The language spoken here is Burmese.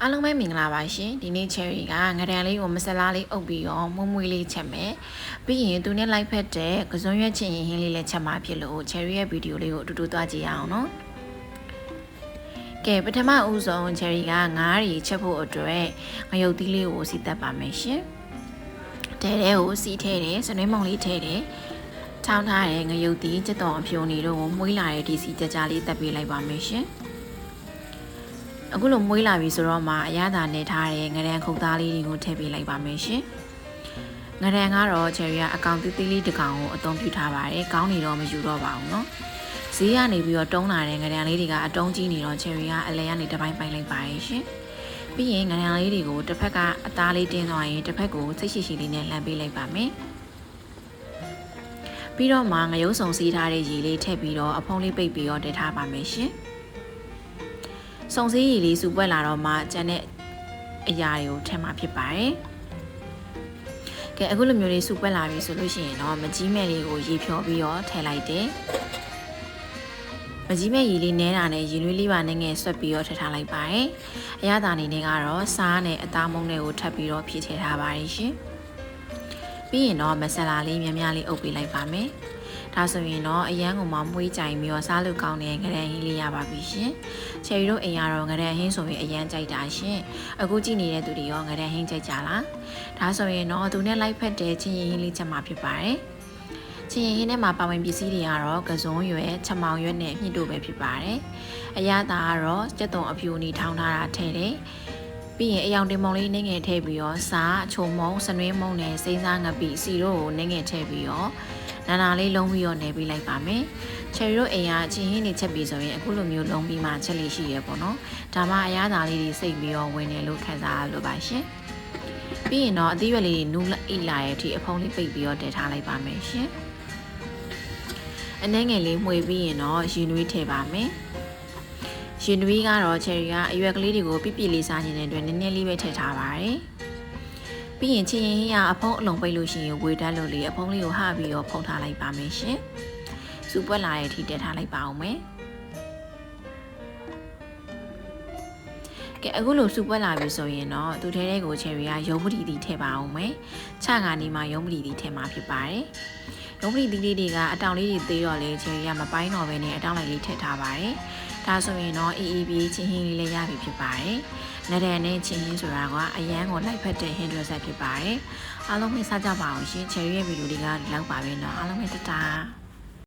အားလုံးပဲမင်္ဂလာပါရှင်ဒီနေ့ Cherry ကငရံလေးကိုမဆလာလေးအုပ်ပြီးတော့မွမွေးလေးချက်မယ်ပြီးရင်သူနဲ့လိုက်ဖက်တဲ့ကစွန်းရွက်ချင်ရင်ဟင်းလေးလည်းချက်မှာဖြစ်လို့ Cherry ရဲ့ဗီဒီယိုလေးကိုအတူတူသွားကြည့်ရအောင်နော်ကဲပထမဦးဆုံး Cherry ကငါးရီချက်ဖို့အတွက်ငရုတ်သီးလေးကိုစီတက်ပါမယ်ရှင်တဲတဲကိုစီထဲတယ်စနွေးမုံလေးထဲတယ်ထောင်းထားတဲ့ငရုတ်သီးချက်တော်အဖြိုနေတို့ကိုမွေးလာတဲ့ဒီစီကြကြလေးတက်ပေးလိုက်ပါမယ်ရှင်အခုလိုမွေးလာပြီဆိုတော့မှအရသာနေထားတဲ့ငရံခုတ်သားလေးတွေကိုထည့်ပေးလိုက်ပါမယ်ရှင်။ငရံကတော့ Cherry ကအကောင်သေးသေးလေးတစ်ကောင်ကိုအသုံးပြုထားပါတယ်။ကောင်းနေတော့မယူတော့ပါဘူးနော်။ဈေးကနေပြီးတော့တုံးလာတဲ့ငရံလေးတွေကအတုံးကြီးနေတော့ Cherry ကအလဲကနေတစ်ပိုင်းပိုင်လိုက်ပါတယ်ရှင်။ပြီးရင်ငရံလေးတွေကိုတစ်ဖက်ကအသားလေးတင်းသွားရင်တစ်ဖက်ကိုစိတ်ရှိရှိလေးနဲ့လှမ်းပေးလိုက်ပါမယ်။ပြီးတော့မှငရုတ်စုံစီးထားတဲ့ရေလေးထည့်ပြီးတော့အဖုံးလေးပိတ်ပြီးတော့တည်ထားပါမယ်ရှင်။စုံစည်းရည်လေးစုပွက်လာတော့မှကျန်တဲ့အရာတွေကိုထည့်မှာဖြစ်ပါတယ်။ကဲအခုလိုမျိုးလေးစုပွက်လာပြီဆိုလို့ရှိရင်တော့မကြီးမဲ့လေးကိုရေဖြောပြီးတော့ထည့်လိုက်တယ်။မကြီးမဲ့ရည်လေးနဲတာနဲ့ရေနွေးလေးပါနဲ့ငယ်ဆွတ်ပြီးတော့ထည့်ထားလိုက်ပါတယ်။အရသာအနေနဲ့ကတော့စားနဲ့အသားမုံတွေကိုထပ်ပြီးတော့ဖြည့်ထည့်ထားပါတယ်ရှင်။ပြီးရင်တော့မဆလာလေးများများလေးအုပ်ပေးလိုက်ပါမယ်။ဒါဆိုရင်တော့အရန်ကိုမှမွေးကြိုင်ပြီးတော့စားလို့ကောင်းတဲ့ငရံဟင်းလေးရပါပြီရှင်။ Cherry တို့အိမ်ကတော့ငရံဟင်းဆိုရင်အရန်ကြိုက်တာရှင်။အခုကြည့်နေတဲ့သူတွေရောငရံဟင်းကြိုက်ကြလား။ဒါဆိုရင်တော့သူနဲ့လိုက်ဖက်တဲ့ချင်းရင်ဟင်းလေးချက်မှာဖြစ်ပါတယ်။ချင်းရင်ဟင်းထဲမှာပါဝင်ပစ္စည်းတွေကတော့ကစုံရွယ်ချက်မောင်ရွက်နဲ့မြင့်တို့ပဲဖြစ်ပါတယ်။အရသာကတော့ကြက်သွန်အဖြူနီထောင်းထားတာထည့်တယ်။ပြီးရင်အယောင်တင်မုံလေးနှင်းငယ်ထည့်ပြီးတော့စားအချုံမုံစနွေးမုံနဲ့စိမ့်စားငပိစီတို့ကိုနှင်းငယ်ထည့်ပြီးတော့နာနာလေးလုံးပြီးတော့နေပေးလိုက်ပါမယ်။ Cherry တို့အိမ်ကချင်းဟင်းနေချက်ပြီးဆိုရင်အခုလိုမျိုးလုံးပြီးမှချက်လေးရှိရပေါ့နော်။ဒါမှအရသာလေးတွေစိတ်ပြီးတော့ဝင်နေလို့ခံစားရလို့ပါရှင်။ပြီးရင်တော့အသီးရွက်လေးတွေနူးအိလာရဲ့အထိအဖုံးလေးပိတ်ပြီးတော့တည်ထားလိုက်ပါမယ်ရှင်။အနှဲငယ်လေးမှွေပြီးရင်တော့ရေနွေးထည့်ပါမယ်။ရေနွေးကတော့ Cherry ကအရွက်ကလေးတွေကိုပြပြလေးစားခြင်းတဲ့အတွက်နည်းနည်းလေးပဲထည့်ထားပါတယ်။ပြီးရင်ချင်းရင်ဟင်းရအဖုံးအလုံးပိတ်လို့ရှိရင်ဝေတက်လို့လေအဖုံးလေးကိုဟပြီးတော့ဖုံးထားလိုက်ပါမယ်ရှင်။စူပွက်လာတဲ့အထိတက်ထားလိုက်ပါအောင်မယ်။ကဲအခုလိုစူပွက်လာပြီဆိုရင်တော့သူထဲထဲကို Cherry ကရုံးပတိတီထည့်ပါအောင်မယ်။ချကနေမှရုံးပတိတီထည့်မှာဖြစ်ပါတယ်။ရုံးပတိတီလေးတွေကအတောင်လေးတွေသေးတော့လေ Cherry ကမပိုင်းတော့ဘဲနဲ့အတောင်လိုက်လေးထည့်ထားပါတယ်။ဒါဆိုရင်တော့အေးအေးပြီးချင်းဟင်းလေးလည်းရပြီဖြစ်ပါတယ်။နရံနဲ့ချင်းဟင်းဆိုတာကအရန်ကိုလိုက်ဖက်တဲ့ဟင်းတွေဆက်ဖြစ်ပါတယ်။အားလုံးပဲစားကြပါအောင်ရှင်။ Cherry ရဲ့ဗီဒီယိုလေးကဒီလောက်ပါပဲเนาะအားလုံးပဲတတား